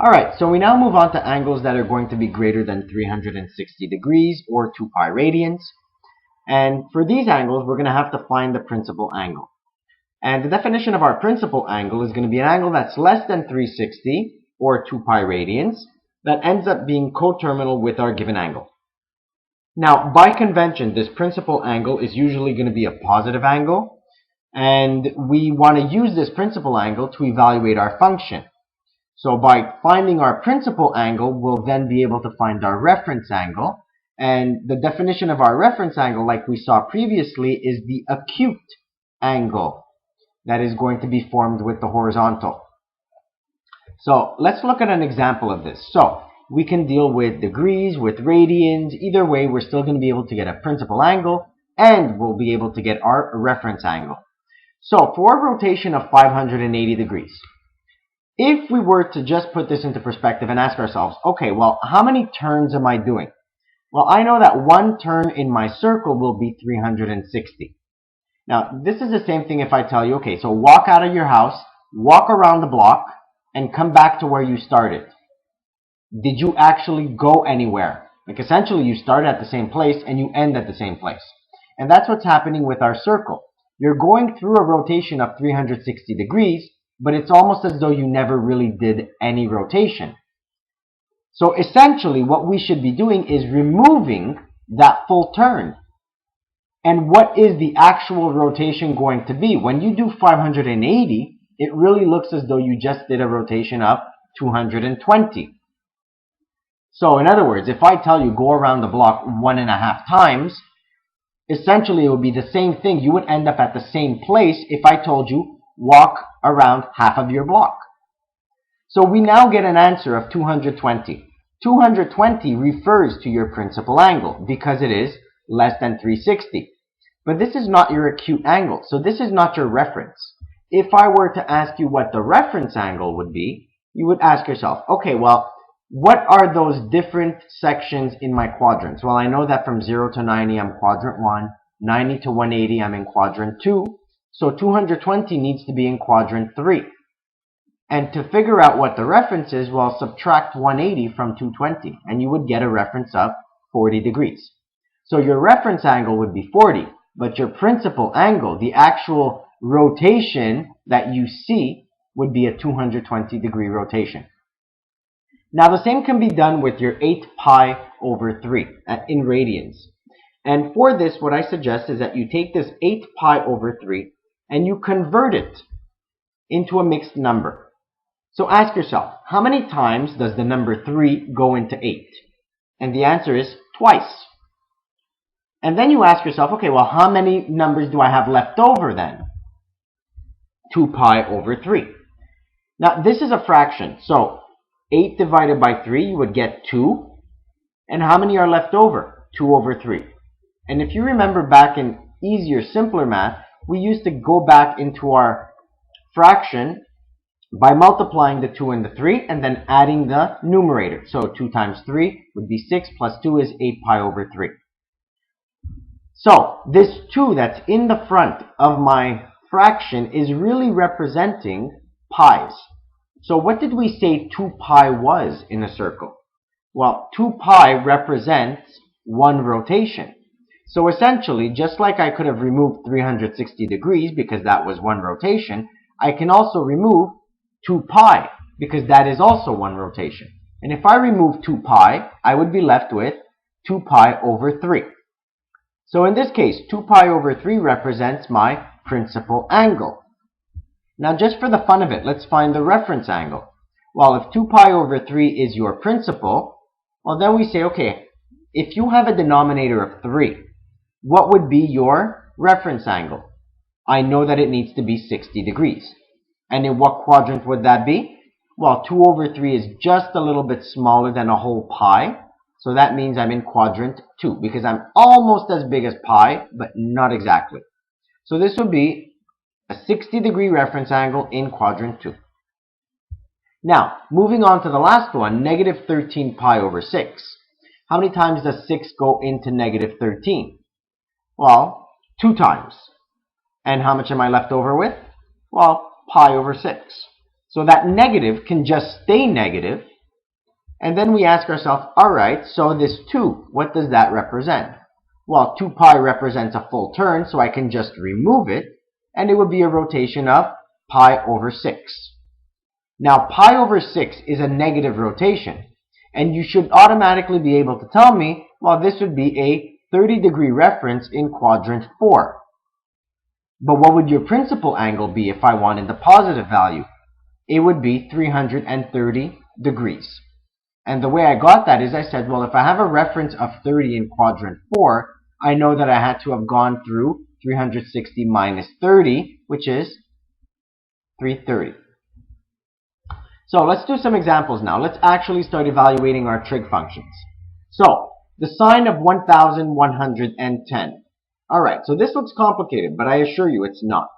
Alright, so we now move on to angles that are going to be greater than 360 degrees or 2 pi radians. And for these angles, we're going to have to find the principal angle. And the definition of our principal angle is going to be an angle that's less than 360 or 2 pi radians that ends up being coterminal with our given angle. Now, by convention, this principal angle is usually going to be a positive angle, and we want to use this principal angle to evaluate our function. So by finding our principal angle, we'll then be able to find our reference angle. And the definition of our reference angle, like we saw previously, is the acute angle that is going to be formed with the horizontal. So let's look at an example of this. So we can deal with degrees, with radians. Either way, we're still going to be able to get a principal angle, and we'll be able to get our reference angle. So for a rotation of 580 degrees, if we were to just put this into perspective and ask ourselves, okay, well, how many turns am I doing? Well, I know that one turn in my circle will be 360. Now, this is the same thing if I tell you, okay, so walk out of your house, walk around the block, and come back to where you started. Did you actually go anywhere? Like, essentially, you start at the same place and you end at the same place. And that's what's happening with our circle. You're going through a rotation of 360 degrees, but it's almost as though you never really did any rotation. So essentially what we should be doing is removing that full turn. And what is the actual rotation going to be? When you do 580, it really looks as though you just did a rotation of 220. So in other words, if I tell you go around the block 1.5 times, essentially it would be the same thing. You would end up at the same place if I told you walk around half of your block. So we now get an answer of 220. 220 refers to your principal angle because it is less than 360. But this is not your acute angle, so this is not your reference. If I were to ask you what the reference angle would be, you would ask yourself, okay, well, what are those different sections in my quadrants? Well, I know that from 0 to 90, I'm quadrant 1. 90 to 180, I'm in quadrant 2. So 220 needs to be in quadrant 3. And to figure out what the reference is, well, subtract 180 from 220, and you would get a reference of 40 degrees. So your reference angle would be 40, but your principal angle, the actual rotation that you see, would be a 220 degree rotation. Now the same can be done with your 8 pi over 3 in radians. And for this, what I suggest is that you take this 8 pi over 3 and you convert it into a mixed number. So ask yourself, how many times does the number 3 go into 8? And the answer is twice. And then you ask yourself, okay, well, how many numbers do I have left over then? 2 pi over 3. Now, this is a fraction. So 8 divided by 3, you would get 2. And how many are left over? 2 over 3. And if you remember back in easier, simpler math, we used to go back into our fraction by multiplying the 2 and the 3 and then adding the numerator. So 2 times 3 would be 6 plus 2 is 8 pi over 3. So this 2 that's in the front of my fraction is really representing pi's. So what did we say 2 pi was in a circle? Well, 2 pi represents one rotation. So essentially, just like I could have removed 360 degrees because that was one rotation, I can also remove 2 pi because that is also one rotation. And if I remove 2 pi, I would be left with 2 pi over 3. So in this case, 2 pi over 3 represents my principal angle. Now just for the fun of it, let's find the reference angle. Well, if 2 pi over 3 is your principal, well then we say, okay, if you have a denominator of 3, what would be your reference angle? I know that it needs to be 60 degrees. And in what quadrant would that be? Well, 2 over 3 is just a little bit smaller than a whole pi. So that means I'm in quadrant 2 because I'm almost as big as pi, but not exactly. So this would be a 60-degree reference angle in quadrant 2. Now, moving on to the last one, negative 13 pi over 6. How many times does 6 go into negative 13? Well, 2 times. And how much am I left over with? Well, pi over 6. So that negative can just stay negative. And then we ask ourselves, all right, so this 2, what does that represent? Well, 2 pi represents a full turn, so I can just remove it, and it would be a rotation of pi over 6. Now, pi over 6 is a negative rotation, and you should automatically be able to tell me, well, this would be a 30-degree reference in quadrant 4. But what would your principal angle be if I wanted the positive value? It would be 330 degrees. And the way I got that is I said, well, if I have a reference of 30 in quadrant 4, I know that I had to have gone through 360 minus 30, which is 330. So let's do some examples now. Let's actually start evaluating our trig functions. So the sine of 1110. All right, so this looks complicated, but I assure you it's not.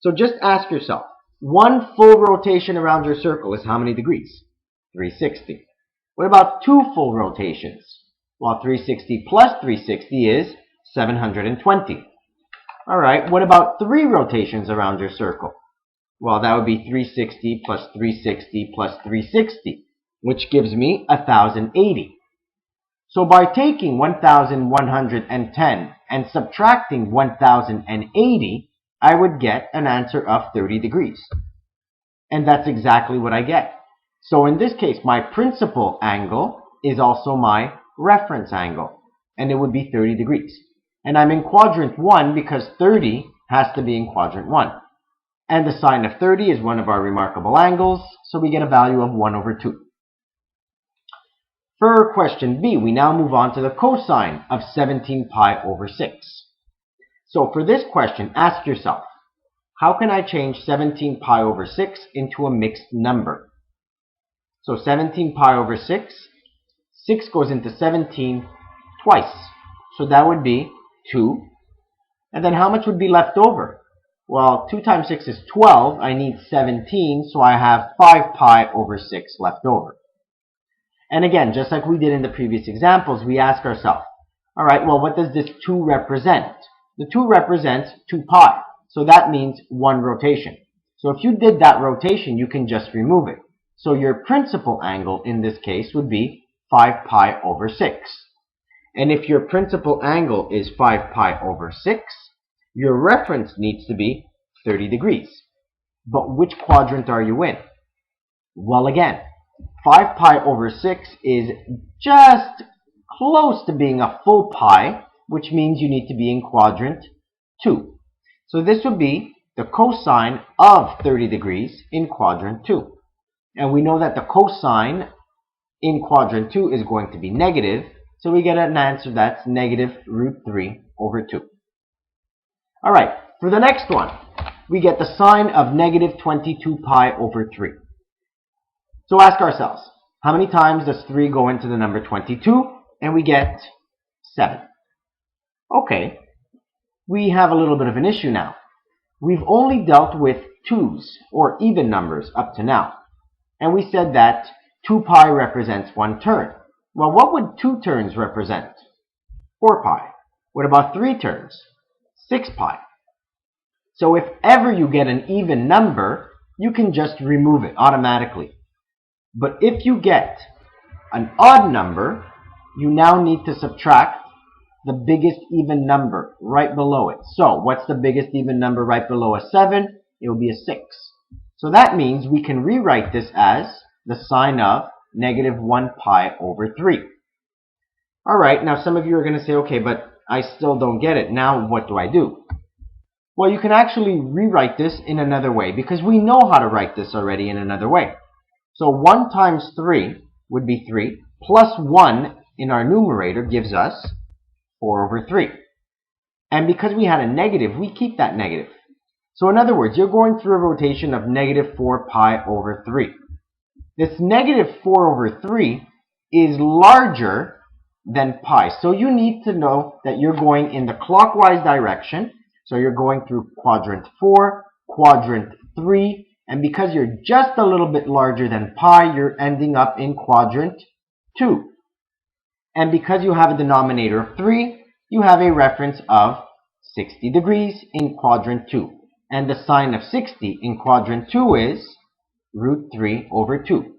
So just ask yourself, one full rotation around your circle is how many degrees? 360. What about 2 full rotations? Well, 360 plus 360 is 720. All right, what about 3 rotations around your circle? Well, that would be 360 plus 360 plus 360, which gives me 1080. So by taking 1110 and subtracting 1080, I would get an answer of 30 degrees. And that's exactly what I get. So in this case, my principal angle is also my reference angle, and it would be 30 degrees. And I'm in quadrant 1 because 30 has to be in quadrant 1. And the sine of 30 is one of our remarkable angles, so we get a value of 1 over 2. For question B, we now move on to the cosine of 17 pi over 6. So for this question, ask yourself, how can I change 17 pi over 6 into a mixed number? So 17 pi over 6, 6 goes into 17 twice. So that would be 2. And then how much would be left over? Well, 2 times 6 is 12. I need 17, so I have 5 pi over 6 left over. And again, just like we did in the previous examples, we ask ourselves, all right, well, what does this 2 represent? The 2 represents 2 pi. So that means 1 rotation. So if you did that rotation, you can just remove it. So your principal angle in this case would be 5 pi over 6. And if your principal angle is 5 pi over 6, your reference needs to be 30 degrees. But which quadrant are you in? Well, again, 5 pi over 6 is just close to being a full pi, which means you need to be in quadrant 2. So this would be the cosine of 30 degrees in quadrant 2. And we know that the cosine in quadrant 2 is going to be negative, so we get an answer that's negative root 3 over 2. All right, for the next one, we get the sine of negative 22 pi over 3. So ask ourselves, how many times does 3 go into the number 22? And we get 7. Okay, we have a little bit of an issue now. We've only dealt with 2's, or even numbers, up to now. And we said that 2 pi represents 1 turn. Well, what would 2 turns represent? 4 pi. What about 3 turns? 6 pi. So if ever you get an even number, you can just remove it automatically. But if you get an odd number, you now need to subtract the biggest even number right below it. So what's the biggest even number right below a 7? It will be a 6. So that means we can rewrite this as the sine of negative 1 pi over 3. All right, now some of you are going to say, okay, but I still don't get it. Now what do I do? Well, you can actually rewrite this in another way because we know how to write this already in another way. So 1 times 3 would be 3, plus 1 in our numerator gives us 4 over 3. And because we had a negative, we keep that negative. So in other words, you're going through a rotation of negative 4 pi over 3. This negative 4 over 3 is larger than pi. So you need to know that you're going in the clockwise direction. So you're going through quadrant 4, quadrant 3, and because you're just a little bit larger than pi, you're ending up in quadrant 2. And because you have a denominator of 3, you have a reference of 60 degrees in quadrant 2. And the sine of 60 in quadrant 2 is root 3 over 2.